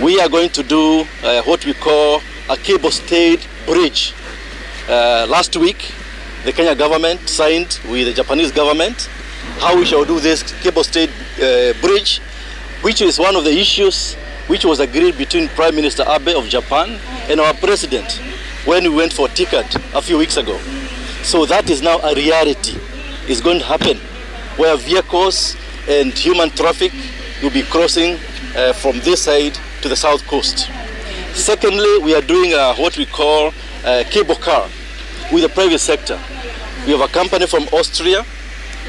we are going to do what we call a cable-stayed bridge. Last week, the Kenya government signed with the Japanese government how we shall do this cable-stayed bridge, which is one of the issues which was agreed between Prime Minister Abe of Japan and our president when we went for TICAD a few weeks ago. So that is now a reality. It's going to happen where vehicles and human traffic will be crossing from this side to the south coast. Secondly, we are doing what we call a cable car with the private sector. We have a company from Austria.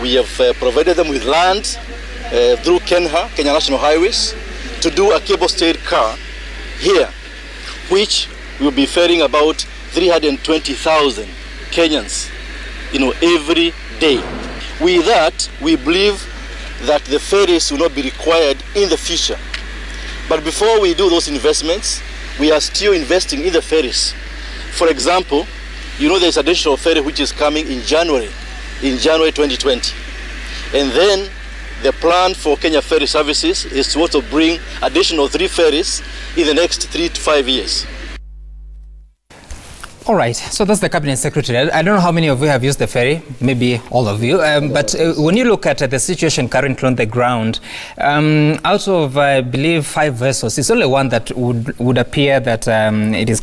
We have provided them with land through Kenya National Highways, to do a cable-stayed car here, which will be ferrying about 320,000 Kenyans, every day. With that, we believe that the ferries will not be required in the future. But before we do those investments, we are still investing in the ferries. For example, there's additional ferry which is coming in January 2020. And then the plan for Kenya Ferry Services is to also bring additional 3 ferries in the next 3 to 5 years. All right, so that's the Cabinet Secretary. I don't know how many of you have used the ferry, maybe all of you, but when you look at the situation currently on the ground, out of, I believe, 5 vessels, it's only one that would appear that it is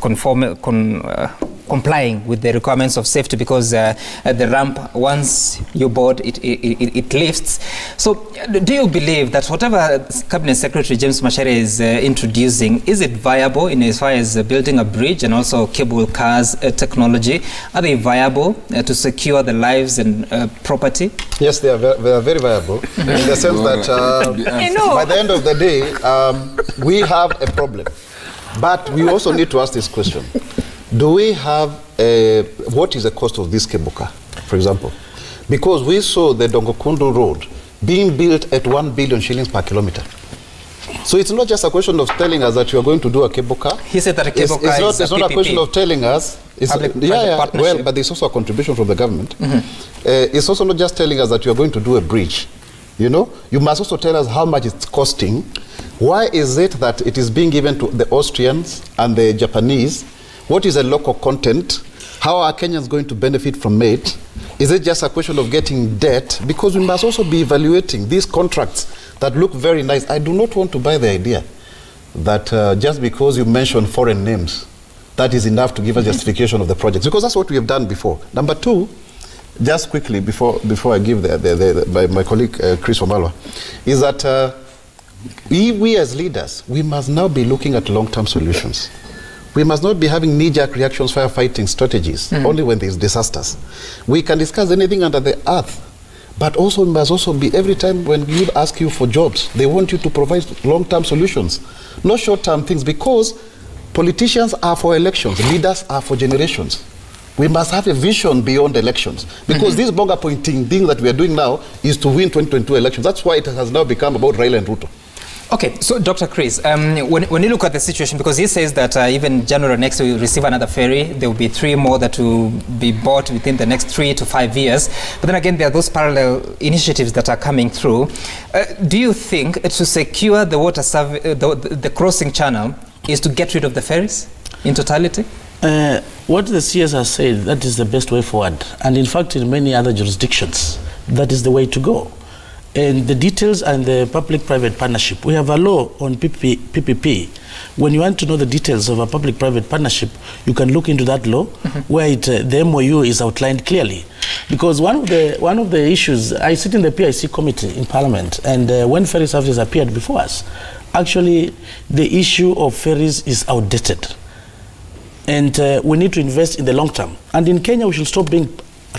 complying with the requirements of safety, because the ramp, once you board, it lifts. So do you believe that whatever Cabinet Secretary James Mathare is introducing, is it viable in as far as building a bridge and also cable cars technology? Are they viable to secure the lives and property? Yes, they are very viable in the sense that by the end of the day, we have a problem. But we also need to ask this question. Do we have what is the cost of this cable car, for example? Because we saw the Dongokundu Road being built at 1 billion shillings per kilometer. So it's not just a question of telling us that you are going to do a cable car. He said that a cable car is it's not a question of telling us. Well, but there's also a contribution from the government. It's also not just telling us that you are going to do a bridge. You must also tell us how much it's costing. Why is it that it is being given to the Austrians and the Japanese? What is the local content? How are Kenyans going to benefit from it? Is it just a question of getting debt? Because we must also be evaluating these contracts that look very nice. I do not want to buy the idea that just because you mention foreign names, that is enough to give a justification of the projects, because that's what we have done before. Number 2, just quickly before I give my colleague Chris Wamalwa, is that we as leaders, we must now be looking at long-term solutions. We must not be having knee-jerk reactions, firefighting strategies, only when there's disasters. We can discuss anything under the earth, but also we must also be, every time when we ask you for jobs, they want you to provide long-term solutions, not short-term things, because politicians are for elections, leaders are for generations. We must have a vision beyond elections, because this bonga pointing thing that we are doing now is to win 2022 elections. That's why it has now become about Raila and Ruto. Okay, so Dr. Chris, when you look at the situation, because he says that even January next we will receive another ferry, there will be 3 more that will be bought within the next 3 to 5 years. But then again, there are those parallel initiatives that are coming through. Do you think to secure the water the crossing channel is to get rid of the ferries in totality? What the CS has said, that is the best way forward. And in fact, in many other jurisdictions, that is the way to go. And the details and the public-private partnership, we have a law on PPP. When you want to know the details of a public-private partnership, you can look into that law where the MOU is outlined clearly. Because one of the issues, I sit in the PIC committee in Parliament, and when ferry services appeared before us, actually the issue of ferries is outdated. And we need to invest in the long term. And in Kenya, we should stop being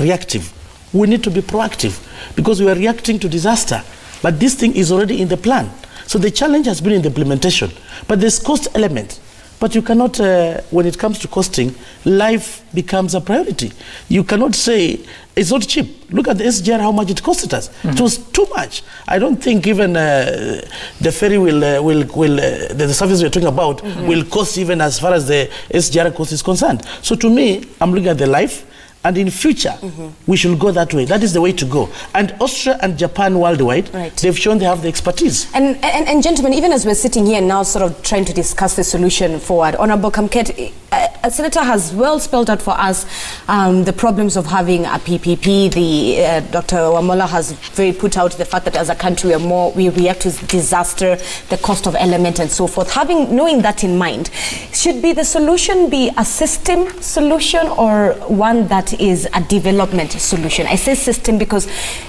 reactive. We need to be proactive, because we are reacting to disaster. But this thing is already in the plan. So the challenge has been in the implementation. But there's cost element. But you cannot, when it comes to costing, life becomes a priority. You cannot say, it's not cheap. Look at the SGR, how much it costed us. It was too much. I don't think even the ferry the service we're talking about will cost even as far as the SGR cost is concerned. So to me, I'm looking at the life, And in future, we should go that way. That is the way to go. And Austria and Japan worldwide, they've shown they have the expertise. And gentlemen, even as we're sitting here now sort of trying to discuss the solution forward, Honorable Kamket, a senator has well spelled out for us the problems of having a PPP. Dr. Wamola has put out the fact that as a country we react to disaster, the cost of element and so forth. Knowing that in mind, should the solution be a system solution or one that is a development solution? I say system because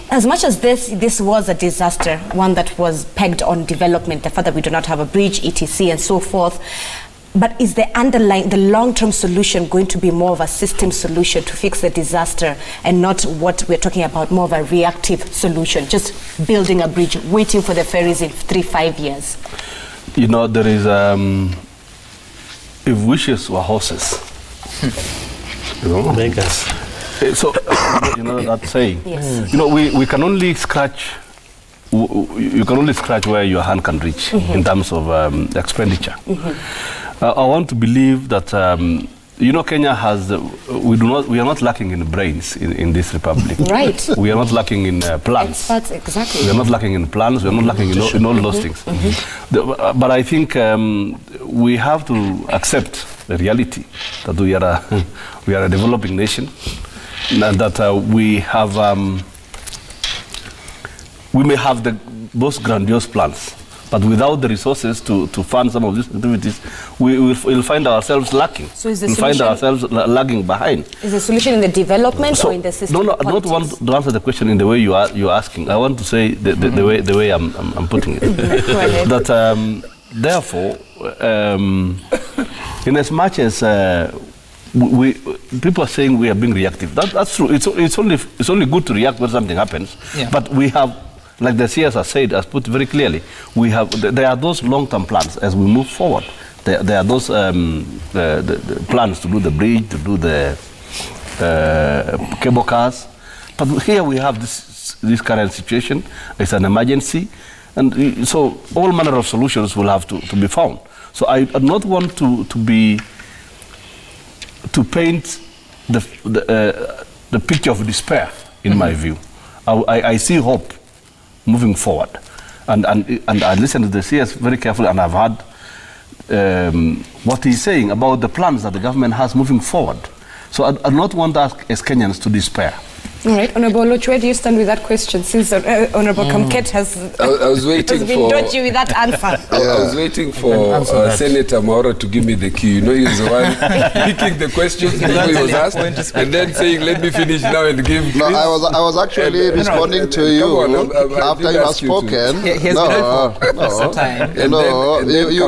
as much as this was a disaster, one that was pegged on development, the fact that we do not have a bridge, etc. and so forth, but is the long-term solution going to be more of a system solution to fix the disaster and not what we're talking about, more of a reactive solution, just building a bridge, waiting for the ferries in 3-5 years? You know, there is, if wishes were horses, you know, beggars. So, you know that saying. Yes. You know, we can only scratch. You can only scratch where your hand can reach in terms of expenditure. I want to believe that you know, Kenya has. We are not lacking in brains in this republic. Right. We are not lacking in plans. Experts, exactly. We are not lacking in plans. We are not lacking in all those things. But I think we have to accept the reality that we are a developing nation, and that we may have the most grandiose plans, but without the resources to fund some of these activities, we'll find ourselves lacking. So is the solution, find ourselves lagging behind. Is the solution in the development or in the system? No, I don't want to answer the question in the way you're asking. I want to say the way I'm putting it. That therefore, in as much as people are saying we are being reactive, that's true. It's only good to react when something happens. Yeah. But we have, like the CS has said, has put very clearly, there are those long-term plans as we move forward. There are those the plans to do the bridge, to do the cable cars. But here we have this current situation. It's an emergency, and so all manner of solutions will have to be found. So I do not want to paint the picture of despair in my view. I see hope moving forward, and I listened to the CS very carefully, and I've heard what he's saying about the plans that the government has moving forward. So I do not want us as Kenyans to despair. All right, Honorable Oluoch, where do you stand with that question? Since Honorable Kamket has been dodgy with that answer. I was waiting for Senator Maura to give me the cue. You know, he was the one picking the questions before he was asked, and then saying, "Let me finish now and give." No, I was actually responding to you after you have spoken.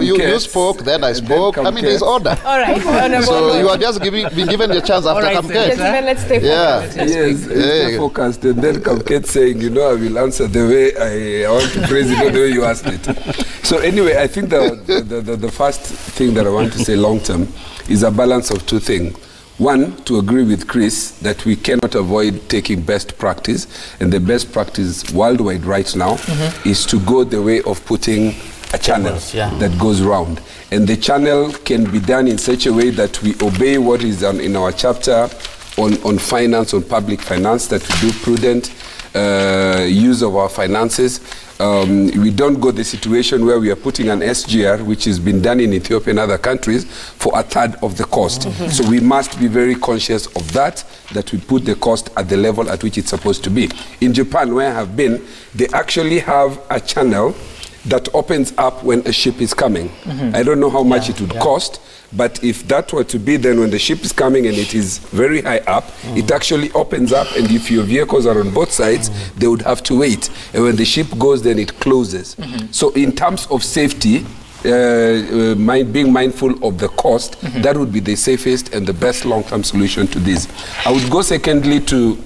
You spoke, then I spoke. I mean, there's order. All right, Honorable. So you are just been given the chance after Kamket. Gentlemen, let's stay focused. Yes. Focused, and then Kamket saying, you know, I will answer the way I want to phrase it, the way you asked it. So anyway, I think the first thing that I want to say long term is a balance of two things. One, to agree with Chris that we cannot avoid taking best practice, and the best practice worldwide right now is to go the way of putting a channel that goes round. And the channel can be done in such a way that we obey what is in our chapter on finance, on public finance, that we do prudent use of our finances. We don't go the situation where we are putting an SGR, which has been done in Ethiopia and other countries, for a third of the cost. So we must be very conscious of that we put the cost at the level at which it's supposed to be. In Japan, where I have been, they actually have a channel that opens up when a ship is coming. I don't know how much it would cost, but if that were to be, then when the ship is coming and it is very high up, it actually opens up, and if your vehicles are on both sides, they would have to wait. And when the ship goes, then it closes. So in terms of safety, being mindful of the cost, that would be the safest and the best long-term solution to this. I would go secondly to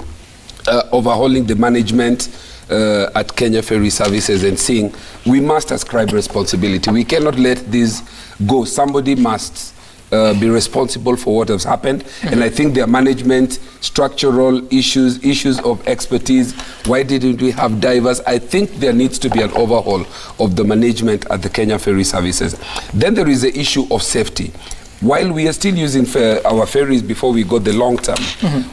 overhauling the management at Kenya Ferry Services and seeing we must ascribe responsibility. We cannot let this go. Somebody must be responsible for what has happened. And I think there are management, structural issues of expertise. Why didn't we have divers? I think there needs to be an overhaul of the management at the Kenya Ferry Services. Then there is the issue of safety. while we are still using our ferries before we got the long term,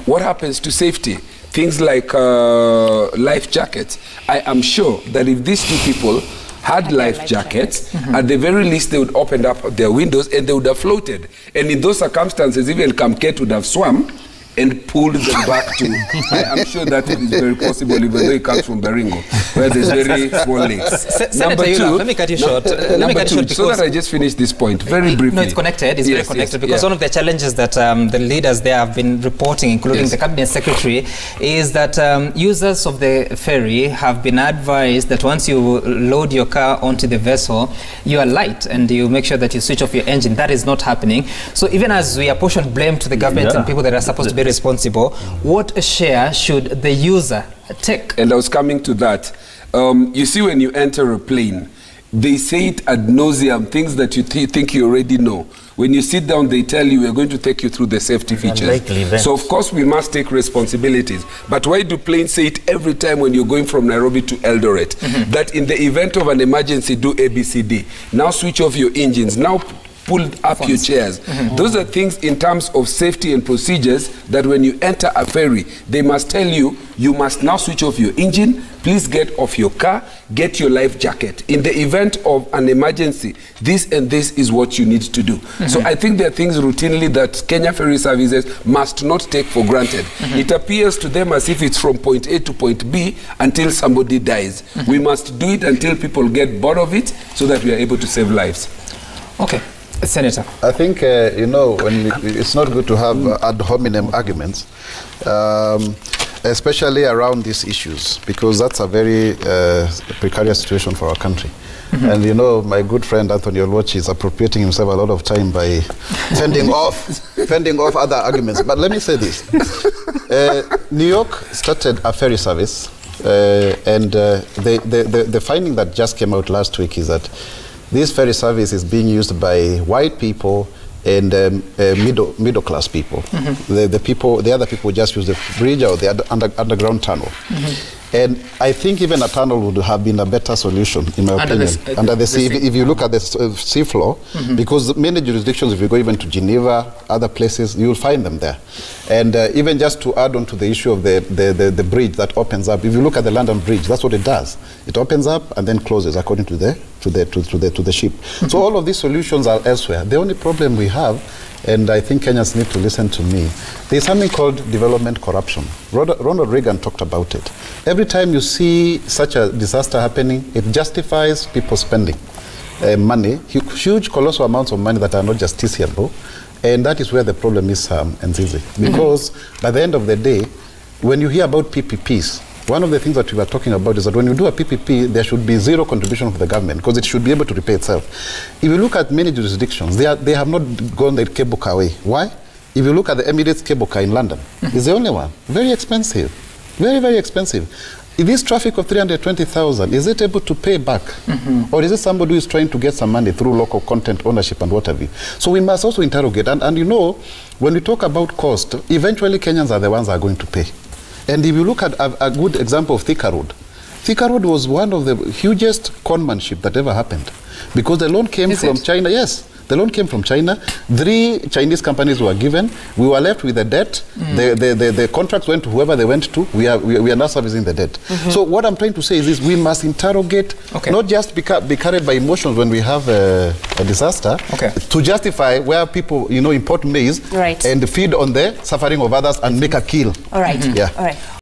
what happens to safety? Things like life jackets. I am sure that if these two people had life jackets, at the very least they would open up their windows and they would have floated. And in those circumstances, even Kamket would have swum and pulled them back to. I'm sure that is very possible, even though it comes from Baringo, where there's very small lakes. Number two, let me cut you short. So that I just finish this point very briefly. No, it's connected. It's very connected because one of the challenges that the leaders there have been reporting, including the cabinet secretary, is that users of the ferry have been advised that once you load your car onto the vessel, you are light and you make sure that you switch off your engine. That is not happening. So even as we apportion blame to the government and people that are supposed to be responsible, what a share should the user take? And I was coming to that. You see, when you enter a plane, they say it ad nauseum, things that you think you already know. When you sit down, they tell you, we're going to take you through the safety features. So, of course, we must take responsibilities. But why do planes say it every time when you're going from Nairobi to Eldoret? That in the event of an emergency, do ABCD. Now switch off your engines. Now pull up your chairs. Those are things in terms of safety and procedures that when you enter a ferry, they must tell you, you must now switch off your engine, please get off your car, get your life jacket. In the event of an emergency, this and this is what you need to do. So I think there are things routinely that Kenya Ferry Services must not take for granted. It appears to them as if it's from point A to point B until somebody dies. We must do it until people get bored of it so that we are able to save lives. Okay. Senator. I think, you know, it's not good to have ad hominem arguments, especially around these issues, because that's a very precarious situation for our country. And, you know, my good friend Antony Oluoch is appropriating himself a lot of time by fending off other arguments. But let me say this. New York started a ferry service, and the finding that just came out last week is that this ferry service is being used by white people and middle class people. The other people just use the bridge or the underground tunnel. And I think even a tunnel would have been a better solution, in my opinion. Under the sea, if you look at the sea floor, because many jurisdictions, if you go even to Geneva, other places, you will find them there. And even just to add on to the issue of the bridge that opens up, if you look at the London Bridge, that's what it does. It opens up and then closes according to the ship. So all of these solutions are elsewhere. The only problem we have, and I think Kenyans need to listen to me, there's something called development corruption. Ronald Reagan talked about it. Every time you see such a disaster happening, it justifies people spending money, huge colossal amounts of money that are not justiciable. And that is where the problem is, Nzizi. Because by the end of the day, when you hear about PPPs, one of the things that we were talking about is that when you do a PPP, there should be zero contribution from the government because it should be able to repay itself. If you look at many jurisdictions, they have not gone the cable car way. Why? If you look at the Emirates cable car in London, it's the only one. Very expensive. Very, very expensive. If this traffic of 320,000, is it able to pay back? Or is it somebody who is trying to get some money through local content ownership and what have you? So we must also interrogate. And you know, when we talk about cost, eventually Kenyans are the ones that are going to pay. And if you look at a good example of Thika Road, Thika Road was one of the hugest conmanship that ever happened because the loan came from China. Yes, the loan came from China. 3 Chinese companies were given. We were left with the debt. The contracts went to whoever they went to. We are now servicing the debt. So what I'm trying to say is this: we must interrogate, not just be carried by emotions when we have a disaster, to justify where people, you know, import maize and feed on the suffering of others and make a kill. All right. Yeah. All right.